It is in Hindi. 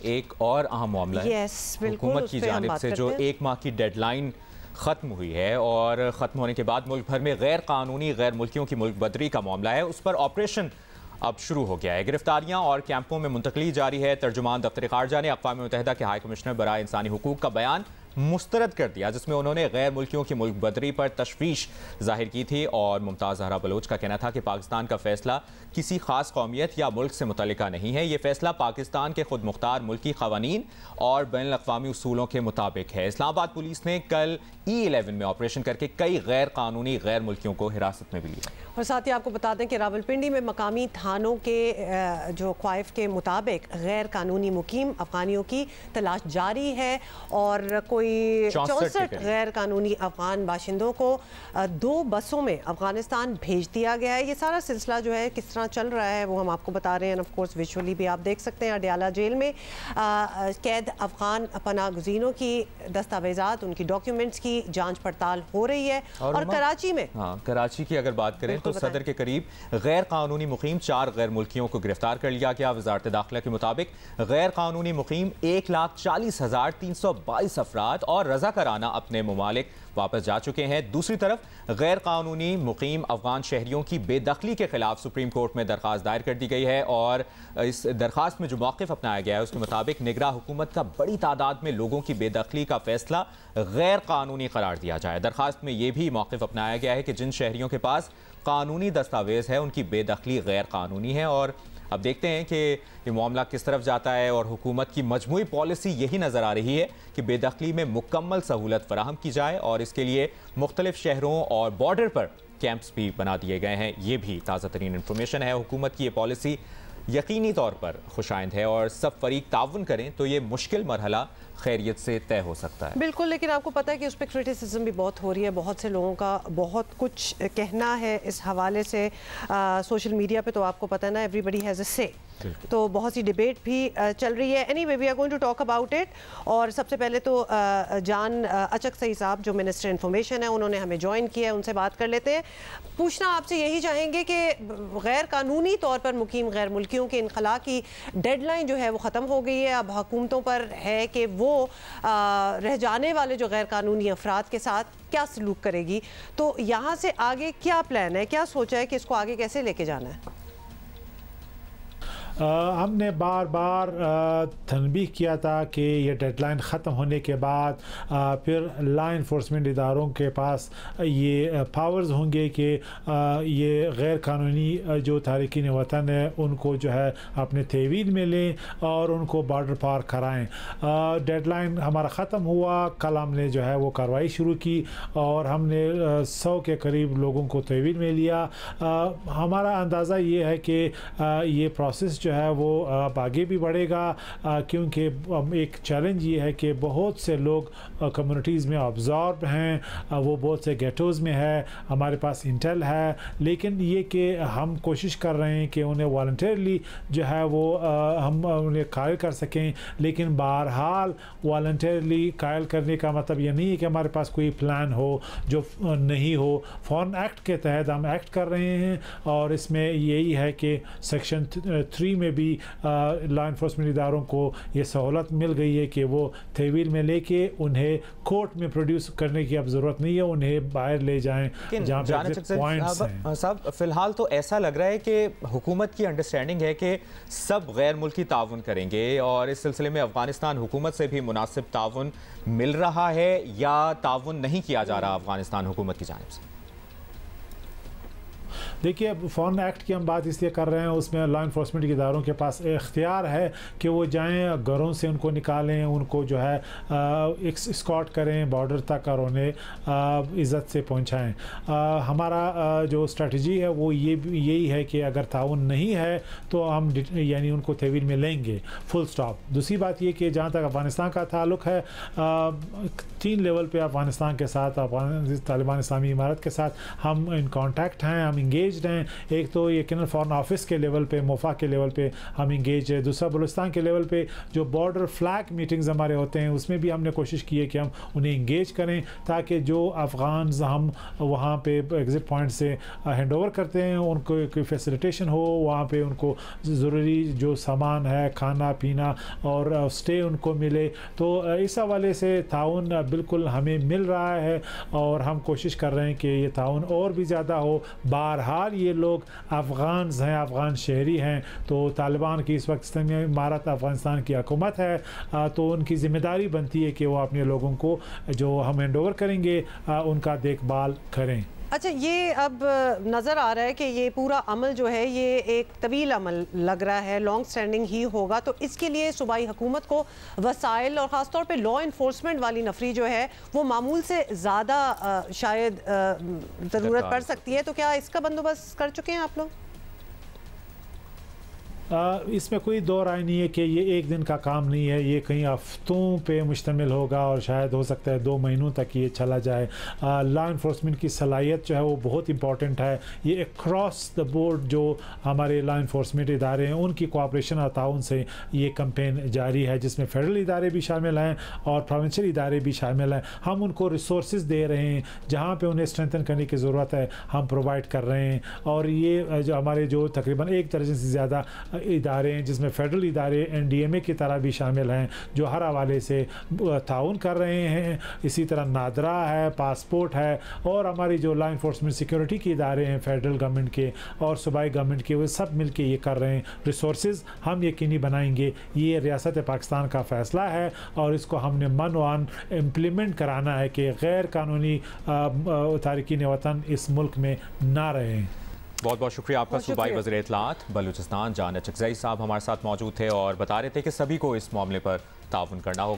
एक और अहम मामला है हुकूमत की जानिब से जो 1 माह की डेडलाइन ख़त्म हुई है और ख़त्म होने के बाद मुल्क भर में गैर कानूनी गैर मुल्कियों की मुल्क बदरी का मामला है, उस पर ऑपरेशन अब शुरू हो गया है। गिरफ्तारियां और कैंपों में मुंतकली जारी है। तर्जुमान दफ्तर खारजा ने अक़वाम मुत्तहिदा के हाई कमिश्नर बराए इंसानी हुकूक का बयान मुस्तरद कर दिया, जिसमें उन्होंने गैर मुल्कियों की मुल्क बदरी पर तशवीश जाहिर की थी और मुमताज़ ज़हरा बलोच का कहना था कि पाकिस्तान का फैसला किसी खास कौमियत या मुल्क से मुतल्लिका नहीं है। ये फैसला पाकिस्तान के खुद मुख्तार मुल्की क़वानीन और बैनुल अक़वामी उसूलों के मुताबिक है। इस्लामाबाद पुलिस ने कल E11 में ऑपरेशन करके कई गैर कानूनी गैर मुल्कियों को हिरासत में भी लिया। और साथ ही आपको बता दें कि रावलपिंडी में मकामी थानों के जो ख्वाइफ के मुताबिक गैर कानूनी मुकीम अफगानियों की तलाश जारी है और कोई 64 गैर कानूनी अफगान बाशिंदों को 2 बसों में अफगानिस्तान भेज दिया गया है। ये सारा सिलसिला जो है किस तरह चल रहा है वो हम आपको बता रहे हैं। ऑफ कोर्स विजुअली भी आप देख सकते हैं। अडयाला जेल में कैद अफगान पनाह गुज़ीनों की दस्तावेजात, उनकी डॉक्यूमेंट्स की जांच पड़ताल हो रही है। और कराची में, कराची की अगर बात करें तो सदर के करीब गैर कानूनी मुकीम 4 गैर मुल्कियों को गिरफ्तार कर लिया गया। वजारत दाखिला के मुताबिक गैर कानूनी मुकीम 1,40,322 अफराद और रज़ाकाराना अपने ममालिक वापस जा चुके हैं। दूसरी तरफ गैर कानूनी मुकीम अफगान शहरियों की बेदखली के खिलाफ सुप्रीम कोर्ट में दरख्वास्त दायर कर दी गई है और इस दरख्वास्त में जो मौक़िफ़ अपनाया गया है उसके मुताबिक निगरां हुकूमत का बड़ी तादाद में लोगों की बेदखली का फैसला गैर कानूनी करार दिया जाए। दरख्वास्त में यह भी मौक़िफ़ अपनाया गया है कि जिन शहरियों के पास कानूनी दस्तावेज़ है उनकी बेदखली गैर कानूनी है। और अब देखते हैं कि ये मामला किस तरफ जाता है और हुकूमत की मजमूई पॉलिसी यही नज़र आ रही है कि बेदखली में मुकम्मल सहूलत फराहम की जाए और इसके लिए मुख्तलिफ शहरों और बॉर्डर पर कैंप्स भी बना दिए गए हैं। ये भी ताज़ा तरीन इन्फॉर्मेशन है। हुकूमत की ये पॉलिसी यकीनी तौर पर खुशाइंद है और सब फरीक ताउन करें तो ये मुश्किल मरहला खैरियत से तय हो सकता है। बिल्कुल, लेकिन आपको पता है कि उस पर क्रिटिसिज्म भी बहुत हो रही है। बहुत से लोगों का बहुत कुछ कहना है इस हवाले से। सोशल मीडिया पे तो आपको पता है ना, एवरीबडी हैज़ अ से, तो बहुत सी डिबेट भी चल रही है। Anyway, we are going to talk about it. और सबसे पहले तो जान अचक सही साहब जो मिनिस्टर इन्फॉर्मेशन है उन्होंने हमें ज्वाइन किया है, उनसे बात कर लेते हैं। पूछना आपसे यही चाहेंगे कि गैर कानूनी तौर पर मुकीम गैर मुल्कियों के इनखला की डेडलाइन जो है वो ख़त्म हो गई है। अब हुकूमतों पर है कि वो रह जाने वाले जो गैर कानूनी अफराद के साथ क्या सलूक करेगी। तो यहाँ से आगे क्या प्लान है, क्या सोचा है कि इसको आगे कैसे लेके जाना है? हमने बार बार तनबीह किया था कि ये डेडलाइन ख़त्म होने के बाद फिर लॉ इन्फोर्समेंट इदारों के पास ये पावर्स होंगे कि ये गैर कानूनी जो तारिकीन वतन है उनको जो है अपने तहवील में लें और उनको बॉर्डर पार कराएं। डेडलाइन हमारा ख़त्म हुआ, कल हमने जो है वो कार्रवाई शुरू की और हमने 100 के करीब लोगों को तहवील में लिया। हमारा अंदाज़ा ये है कि ये प्रोसेस जो है वो अब आगे भी बढ़ेगा क्योंकि एक चैलेंज ये है कि बहुत से लोग कम्युनिटीज़ में ऑब्जॉर्व हैं, वो बहुत से गेटोज़ में है। हमारे पास इंटेल है, लेकिन ये कि हम कोशिश कर रहे हैं कि उन्हें वॉलंटियरली जो है वो हम उन्हें कायल कर सकें। लेकिन बहरहाल वॉलंटियरली कायल करने का मतलब ये नहीं है कि हमारे पास कोई प्लान हो जो नहीं हो। फॉरेन एक्ट के तहत हम एक्ट कर रहे हैं और इसमें यही है कि सेक्शन 3 में भी लॉ इन्फोर्समेंट इदारों को ये सहूलत मिल गई है कि वो तहवील में लेके उन्हें कोर्ट में प्रोड्यूस करने की अब ज़रूरत नहीं है, उन्हें बाहर ले जाएं जहाँ पे एग्जिट पॉइंट्स हैं। साहब, फ़िलहाल तो ऐसा लग रहा है कि हुकूमत की अंडरस्टैंडिंग है कि सब गैर मुल्की ताउन करेंगे और इस सिलसिले में अफ़गानिस्तान हुकूमत से भी मुनासिब ताउन मिल रहा है या ताउन नहीं किया जा रहा अफ़गानिस्तान हुकूमत की जानिब से? देखिए, फॉरेन एक्ट की हम बात इसलिए कर रहे हैं, उसमें लॉ इन्फोर्समेंट के इदारों के पास इख्तियार है कि वो जाएं, घरों से उनको निकालें, उनको जो है स्कॉट करें बॉर्डर तक और उन्हें इज़्ज़त से पहुंचाएं। हमारा जो स्ट्रेटजी है वो यही है कि अगर ताउन नहीं है तो हम यानी उनको तहवील में लेंगे, फुल स्टॉप। दूसरी बात ये कि जहाँ तक अफ़गानिस्तान का ताल्लुक़ है, 3 लेवल पे अफ़गानिस्तान के साथ, तालिबान इस्लामी इमारत के साथ हम इन कॉन्टैक्ट हैं, हम इंगेज इंगेज हैं। एक तो यकीनन फॉरेन ऑफिस के लेवल पे, मोफा के लेवल पे हम इंगेज है। दूसरा बलूचिस्तान के लेवल पे जो बॉर्डर फ्लैग मीटिंग्स हमारे होते हैं उसमें भी हमने कोशिश की है कि हम उन्हें इंगेज करें, ताकि जो अफ़गान हम वहाँ पे एग्ज़िट पॉइंट से हैंड ओवर करते हैं उनको कोई फैसिलिटेशन हो, वहाँ पे उनको ज़रूरी जो सामान है, खाना पीना और स्टे उनको मिले। तो इस हवाले से ताउन बिल्कुल हमें मिल रहा है और हम कोशिश कर रहे हैं कि ये ताउन और भी ज़्यादा हो। बहरहाल ये लोग अफ़गान हैं, अफ़गान शहरी हैं, तो तालिबान की इस वक्त इमारत अफ़गानिस्तान की हुकूमत है, तो उनकी ज़िम्मेदारी बनती है कि वो अपने लोगों को जो हम हैंड ओवर करेंगे उनका देखभाल करें। अच्छा, ये अब नज़र आ रहा है कि ये पूरा अमल जो है ये एक तवील अमल लग रहा है, लॉन्ग स्टैंडिंग ही होगा, तो इसके लिए सूबाई हुकूमत को वसाइल और ख़ास तौर पे लॉ इन्फोर्समेंट वाली नफरी जो है वो मामूल से ज़्यादा शायद ज़रूरत पड़ सकती है। तो क्या इसका बंदोबस्त कर चुके हैं आप लोग? इसमें कोई दो राय नहीं है कि ये एक दिन का काम नहीं है, ये कई हफ्तों पे मुश्तमिल होगा और शायद हो सकता है 2 महीनों तक ये चला जाए। लॉ इन्फोर्समेंट की सलाहियत जो है वो बहुत इंपॉर्टेंट है। ये अक्रॉस द बोर्ड जो हमारे लॉ इन्फोर्समेंट इदारे हैं उनकी कोऑपरेशन और ताउन से ये कैंपेन जारी है, जिसमें फेडरल इदारे भी शामिल हैं और प्रोविंशियल इदारे भी शामिल हैं। हम उनको रिसोर्स दे रहे हैं, जहाँ पर उन्हें स्ट्रेंथन करने की ज़रूरत है हम प्रोवाइड कर रहे हैं। और ये जो हमारे जो तकरीबन 1 दर्जन से ज़्यादा इदारे हैं, जिसमें फेडरल इदारे NDMA की तरह भी शामिल हैं, जो हर हवाले से ताउन कर रहे हैं। इसी तरह नादरा है, पासपोर्ट है और हमारी जो लॉ इन्फोर्समेंट सिक्योरिटी के इदारे हैं फेडरल गवर्नमेंट के और सूबाई गवर्नमेंट के, वो सब मिल के ये कर रहे हैं। रिसोर्स हम यकीनी बनाएंगे, ये रियासत पाकिस्तान का फ़ैसला है और इसको हमने मनवान इम्प्लीमेंट कराना है कि गैर कानूनी तारकीन वतन इस मुल्क में ना रहें। बहुत बहुत शुक्रिया आपका। सूबाई वज़ीर इत्तलात बलूचिस्तान जान अचकज़ई साहब हमारे साथ मौजूद थे और बता रहे थे कि सभी को इस मामले पर ताउन करना होगा।